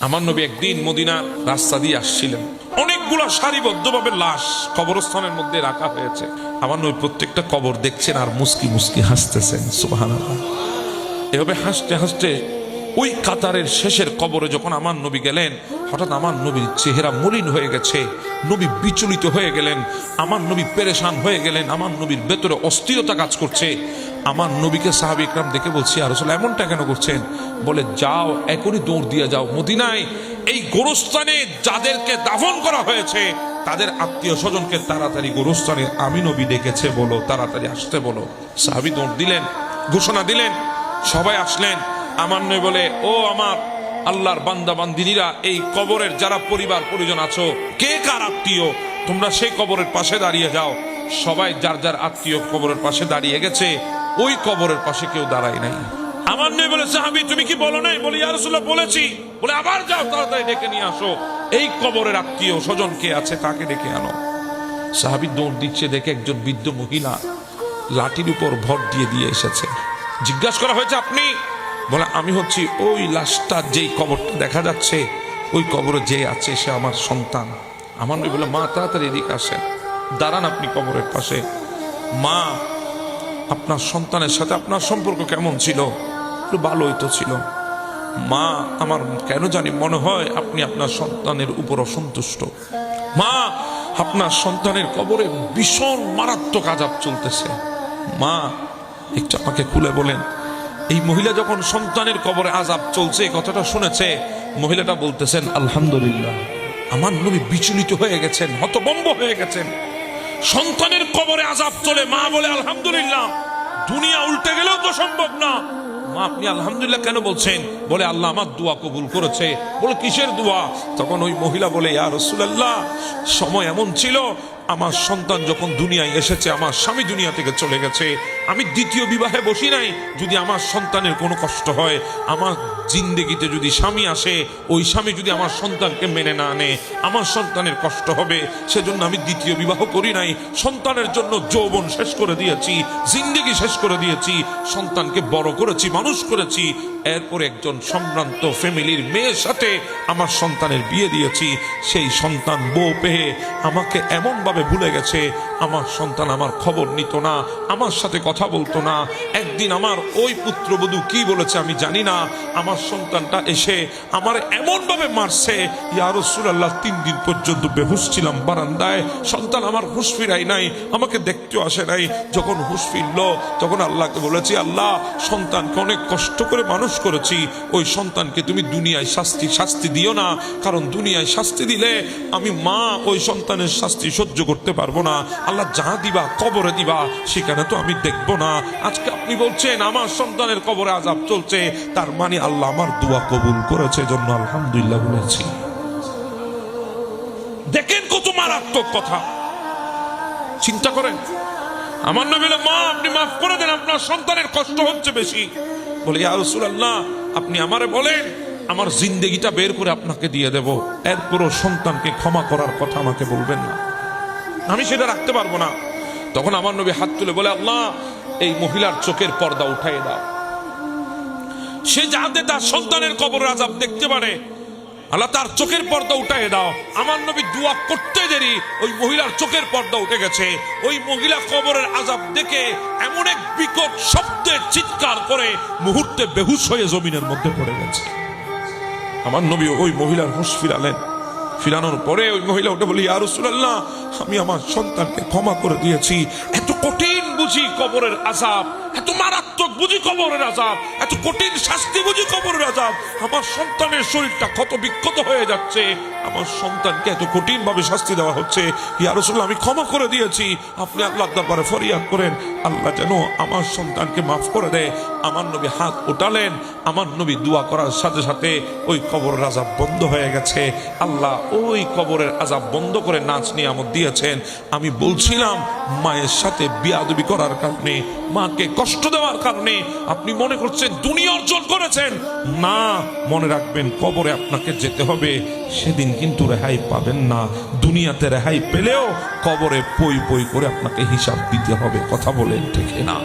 আমার নবী একদিন মদিনার রাস্তা দিয়ে আসছিলেন, অনেকগুলা সারিবদ্ধভাবে লাশ কবরস্থানের মধ্যে রাখা হয়েছে। আমার নবী প্রত্যেকটা কবর দেখছেন আর মুস্কি মুস্কি হাসতেছেন, সুবহানাল্লাহ। এভাবে হাসতে হাসতে ওই কাতারের শেষের কবরে যখন আমার নবী গেলেন, হঠাৎ আমার নবীর চেহারা মলিন হয়ে গেছে, নবী বিচলিত হয়ে গেলেন, আমার নবী পেরেশান হয়ে গেলেন, আমার নবীর ভেতরে অস্থিরতা কাজ করছে। আমার নবীকে সাহাবী ইকরাম দেখে বলছি, ইয়া রাসূলুল্লাহ এমনটা কেন করছেন? বলে, যাও এখনই দৌড় দিয়ে যাও মদিনায়, এই গোরস্থানে যাদেরকে দাফন করা হয়েছে তাদের আত্মীয় স্বজনকে তাড়াতাড়ি গোরস্থানে আমি নবী ডেকেছে বলো, তাড়াতাড়ি আসতে বলো। সাহাবী দৌড় দিলেন, ঘোষণা দিলেন, সবাই আসলেন। আমার নবী বলে, ও আমার আল্লাহর বান্দা বান্দিনীরা, এই কবরের যারা পরিবার পরিজন আছো, কে কার আত্মীয়, তোমরা সেই কবরের পাশে দাঁড়িয়ে যাও। সবাই যার যার আত্মীয় কবরের পাশে দাঁড়িয়ে গেছে, ওই কবরের পাশে কেউ দাঁড়ায় নাই। আমার নবী বলে, সাহাবী তুমি কি বলো নাই? বলি, ইয়া রাসূলুল্লাহ বলেছি। বলে, আবার যাও, তাড়াতাড়ি ডেকে নিয়ে আসো এই কবরের আত্মীয় স্বজন কে আছে তাকে ডেকে আনো। সাহাবী দৌড় দিচ্ছে, দেখে একজন বৃদ্ধ মহিলা লাঠির উপর ভর দিয়ে দিয়ে এসেছে। জিজ্ঞাসা করা হয়েছে, আপনি? বলে, আমি হচ্ছি ওই লাশটা, যেই কবরটা দেখা যাচ্ছে ওই কবরে যে আছে সে আমার সন্তান। আমার নবী বলে, মা তাড়াতাড়ি এদিকে আসেন, দাঁড়ান আপনি কবরের পাশে। মা, আপনার সন্তানের সাথে আপনার সম্পর্ক কেমন ছিল? একটু ভালোই তো ছিল। মা, আমার কেন জানি মনে হয় আপনি আপনার সন্তানের উপর অসন্তুষ্ট। মা, আপনার সন্তানের কবরে ভীষণ মারাত্মক আযাব চলতেছে। মা, একটু আমাকে খুলে বলেন। এই মহিলা যখন সন্তানের কবরে আযাব চলছে কথাটা শুনেছে, মহিলাটা বলতেছেন, আলহামদুলিল্লাহ। আমার নবী বিচলিত হয়ে গেছেন, হতভম্ব হয়ে গেছেন। সন্তানের কবরে আযাব চলে, মা বলে আলহামদুলিল্লাহ। দুনিয়া উল্টে গেলেও তো সম্ভব না। মা, আপনি আলহামদুলিল্লাহ কেন বলছেন? বলে, আল্লাহ আমার দোয়া কবুল করেছে। বলে, কিসের দোয়া? তখন ওই মহিলা বলে, ইয়া রাসূলুল্লাহ, সময় এমন ছিল, আমার সন্তান যখন দুনিয়ায় এসেছে, আমার স্বামী দুনিয়া থেকে চলে গেছে, আমি দ্বিতীয় বিবাহে বসি নাই। যদি আমার সন্তানের কোনো কষ্ট হয়, আমার জিন্দেগিতে যদি স্বামী আসে, ওই স্বামী যদি আমার সন্তানকে মেনে না আনে, আমার সন্তানের কষ্ট হবে, সেজন্য আমি দ্বিতীয় বিবাহ করি নাই। সন্তানের জন্য যৌবন শেষ করে দিয়েছি, জিন্দেগি শেষ করে দিয়েছি, সন্তানকে বড় করেছি, মানুষ করেছি। এরপর একজন সম্ভ্রান্ত ফ্যামিলির মেয়ের সাথে আমার সন্তানের বিয়ে দিয়েছি। সেই সন্তান বউ পেয়ে আমাকে এমন ভাবে ভুলে গেছে, আমার সন্তান আমার খবর নিত না, আমার সাথে কথা বলতো না। একদিন আমার ওই পুত্রবধূ কি বলেছে আমি জানি না, আমার সন্তানটা এসে আমার এমন ভাবে মারছে, ইয়া রাসূলুল্লাহ 3 দিন পর্যন্ত বেহুশ ছিলাম বারান্দায়। সন্তান আমার হুঁশ ফিরাই নাই, আমাকে দেখতেও আসে নাই। যখন হুঁশ ফিরল, তখন আল্লাহকে বলেছি, আল্লাহ, সন্তানকে অনেক কষ্ট করে মানুষ করেছি, ওই সন্তানকে তুমি দুনিয়ায় শাস্তি দিও না, কারণ দুনিয়ায় শাস্তি দিলে আমি মা ওই সন্তানের শাস্তি সহ্য করতে পারবো না। আল্লাহ যা দিবা কবরে দিবা, সেখানে তো আমি দেখবো না। আজকে আপনি বলছেন আমার সন্তানের কবরে আযাব চলছে, তার মানে আল্লাহ আমার দোয়া কবুল করেছে, জন্য আলহামদুলিল্লাহ বলেছি। দেখেন কত মারাত্মক কথা, চিন্তা করেন। আমার নবী বলে, মা আপনি মাফ করে দেন, আপনার সন্তানের কষ্ট হচ্ছে বেশি। বলে, ইয়া রাসূলুল্লাহ, আপনি আমারে বলেন, আমার জিন্দেগিটা বের করে আপনাকে দিয়ে দেব, এরপরও সন্তানকে ক্ষমা করার কথা আমাকে বলবেন না, আমি সেটা রাখতে পারবো না। তখন আমার নবী হাত তুলে বলে, আল্লাহ, এই মহিলার চোখের পর্দা উঠাই দাও, সে যাতে তার সন্তানের কবরের আযাব দেখতে পারে, আল্লাহ তার চোখের পর্দা উঠাই দাও। আমার নবী দোয়া করতে দেরি ওই মহিলার চোখের পর্দা উঠে গেছে। ওই মহিলা কবরের আযাব দেখে এমন এক বিকট শব্দে চিৎকার করে মুহূর্তে বেহুশ হয়ে জমিনের মধ্যে পড়ে গেছে। আমার নবী ওই মহিলার হুঁশ ফিরালেন। ফিরানোর পরে ওই মহিলা উঠে বলি, ইয়া রাসূলুল্লাহ, আমি আমার সন্তানকে ক্ষমা করে দিয়েছি। এত কঠিন বুঝি কবরের আযাব, এত মারাত্মক বুঝি কবরের আযাব, এত কঠিন শাস্তি বুঝি কবরের আযাব। আমার সন্তানের শরীরটা ক্ষত বিক্ষত হয়ে যাচ্ছে, আমার সন্তানকে এত কঠিন ভাবে শাস্তি দেওয়া হচ্ছে। ইয়া রাসূলুল্লাহ, আমি ক্ষমা করে দিয়েছি। আপনি আল্লাহর দরবারে ফরিয়াদ করেন, আল্লাহ যেন আমার সন্তানকে মাফ করে দেয়। আমার নবী হাত উঠালেন, আমার নবী দোয়া করার সাথে সাথে ওই কবরের আযাব বন্ধ হয়ে গেছে। আল্লাহ ওই কবরের আযাব বন্ধ করে নাচ নিয়ামত দিয়েছেন। আমি বলছিলাম, মায়ের সাথে বিয়াদবি করার কারণে, মাকে কষ্ট দেওয়ার কারণে আপনি মনে করছেন দুনিয়া অর্জন করেছেন। না, মনে রাখবেন, কবরে আপনাকে যেতে হবে, সেদিন কিন্তু রেহাই পাবেন না। দুনিয়াতে রেহাই পেলেও কবরে পই পই করে আপনাকে হিসাব দিতে হবে। কথা বলেন ঠিক না?